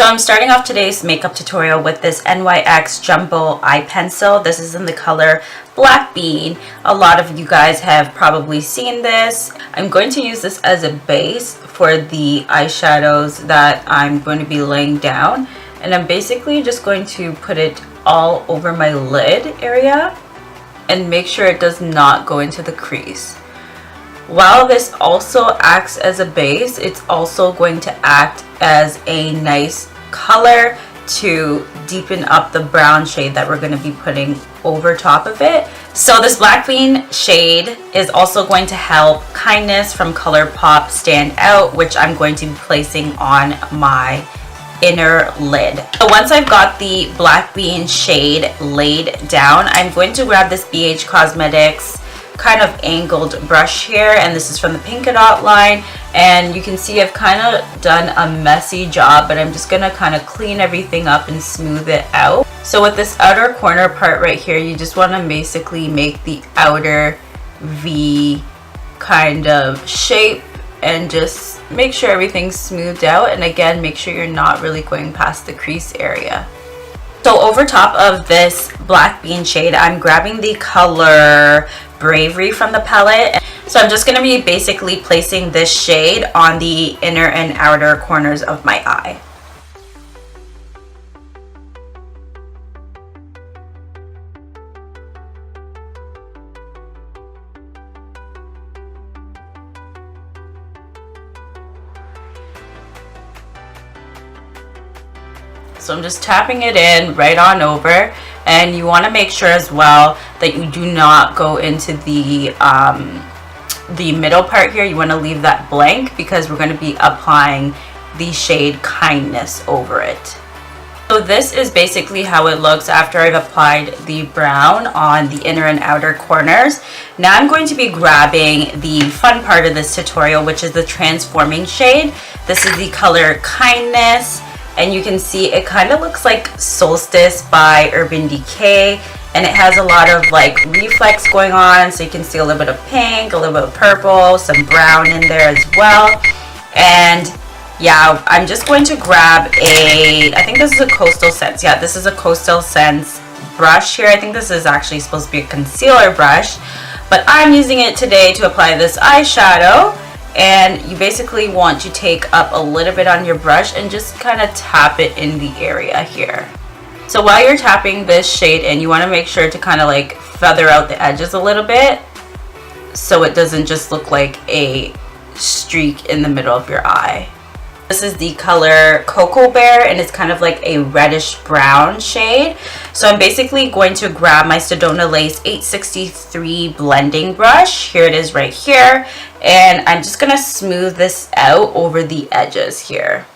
So I'm starting off today's makeup tutorial with this NYX Jumbo Eye Pencil. This is in the color Black Bean. A lot of you guys have probably seen this. I'm going to use this as a base for the eyeshadows that I'm going to be laying down. And I'm basically just going to put it all over my lid area and make sure it does not go into the crease. While this also acts as a base, it's also going to act as a nice color to deepen up the brown shade that we're going to be putting over top of it. So this Black Bean shade is also going to help Kindness from Colourpop stand out, which I'm going to be placing on my inner lid. So once I've got the Black Bean shade laid down, I'm going to grab this BH Cosmetics kind of angled brush here, and this is from the Pink Dot line, and you can see I've kind of done a messy job, but I'm just gonna kind of clean everything up and smooth it out. So with this outer corner part right here, you just want to basically make the outer V kind of shape and just make sure everything's smoothed out, and again, make sure you're not really going past the crease area. So over top of this Black Bean shade, I'm grabbing the color Bravery from the palette. So I'm just going to be basically placing this shade on the inner and outer corners of my eye. So I'm just tapping it in right on over, and you want to make sure as well that you do not go into the middle part here. You want to leave that blank because we're going to be applying the shade Kindness over it. So this is basically how it looks after I've applied the brown on the inner and outer corners. Now I'm going to be grabbing the fun part of this tutorial, which is the transforming shade. This is the color Kindness. And you can see it kind of looks like Solstice by Urban Decay, and it has a lot of like reflex going on, so you can see a little bit of pink, a little bit of purple, some brown in there as well. And yeah, I'm just going to grab I think this is a Coastal Scents. Yeah, this is a Coastal Scents brush here. I think this is actually supposed to be a concealer brush, but I'm using it today to apply this eyeshadow. And you basically want to take up a little bit on your brush and just kind of tap it in the area here. So while you're tapping this shade in, you want to make sure to kind of like feather out the edges a little bit so it doesn't just look like a streak in the middle of your eye. This is the color Cocoa Bear, and it's kind of like a reddish brown shade. So I'm basically going to grab my Sedona Lace 863 blending brush. Here it is right here. And I'm just going to smooth this out over the edges here.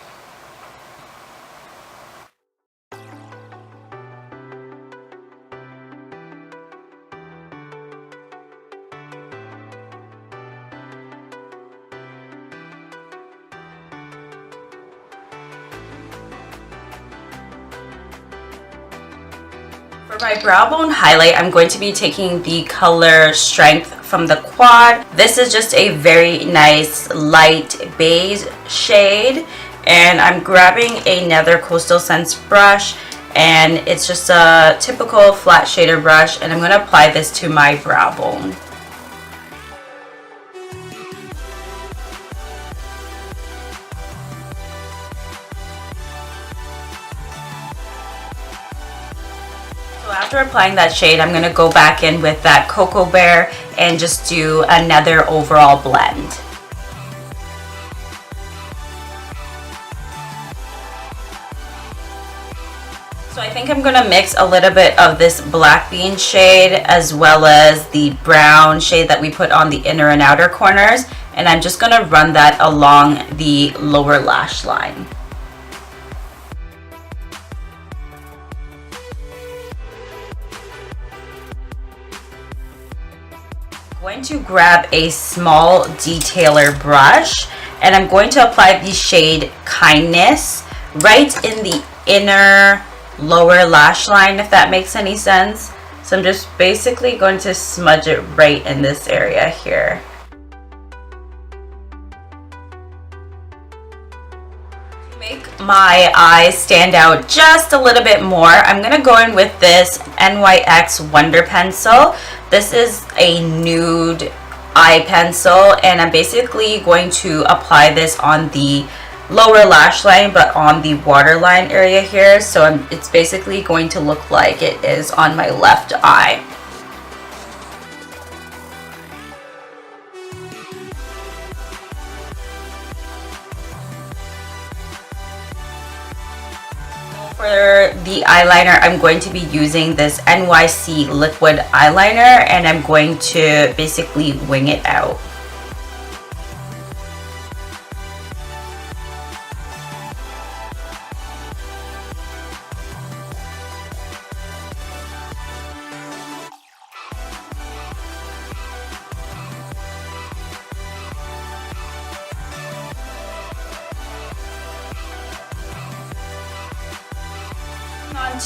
For my brow bone highlight, I'm going to be taking the color Strength from the Quad. This is just a very nice light beige shade, and I'm grabbing another Coastal Scents brush, and it's just a typical flat shader brush, and I'm going to apply this to my brow bone. So after applying that shade, I'm going to go back in with that Cocoa Bear and just do another overall blend. So I think I'm going to mix a little bit of this Black Bean shade as well as the brown shade that we put on the inner and outer corners, and I'm just going to run that along the lower lash line. I'm going to grab a small detailer brush, and I'm going to apply the shade Kindness right in the inner lower lash line, if that makes any sense. So I'm just basically going to smudge it right in this area here. To make my eyes stand out just a little bit more, I'm going to go in with this NYX Wonder Pencil. This is a nude eye pencil, and I'm basically going to apply this on the lower lash line, but on the waterline area here. So it's basically going to look like it is on my left eye. For the eyeliner, I'm going to be using this NYC liquid eyeliner, and I'm going to basically wing it out.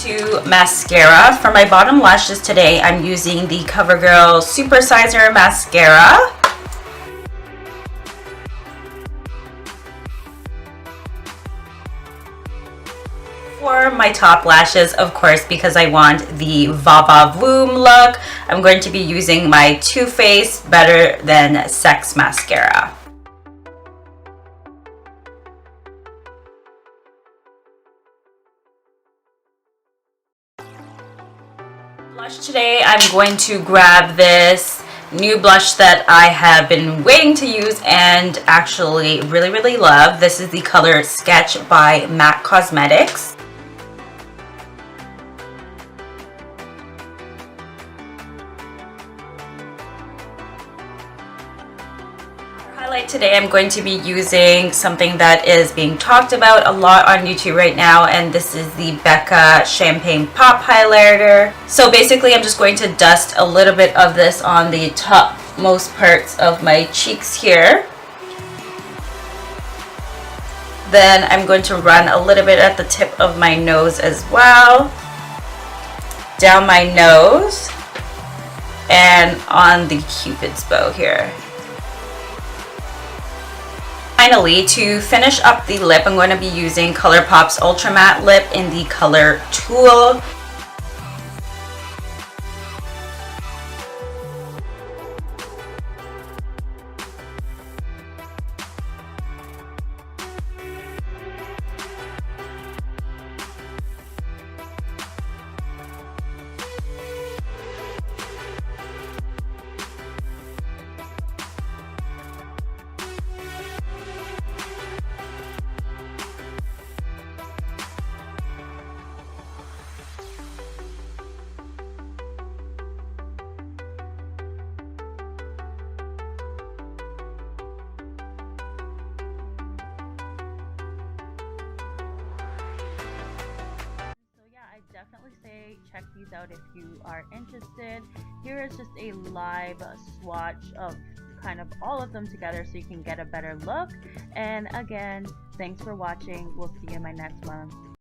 To mascara. For my bottom lashes today, I'm using the CoverGirl Supersizer Mascara. For my top lashes, of course, because I want the Va Voom look, I'm going to be using my Too Faced Better Than Sex Mascara. Blush today, I'm going to grab this new blush that I have been waiting to use and actually really love. This is the color Sketch by MAC Cosmetics. Highlight today, I'm going to be using something that is being talked about a lot on YouTube right now, and this is the Becca Champagne Pop Highlighter. So basically, I'm just going to dust a little bit of this on the topmost parts of my cheeks here. Then I'm going to run a little bit at the tip of my nose as well, down my nose, and on the Cupid's bow here. Finally, to finish up the lip, I'm going to be using Colourpop's Ultra Matte Lip in the color Tulle. Definitely say check these out if you are interested. Here is just a live swatch of kind of all of them together so you can get a better look. And again, thanks for watching. We'll see you in my next one.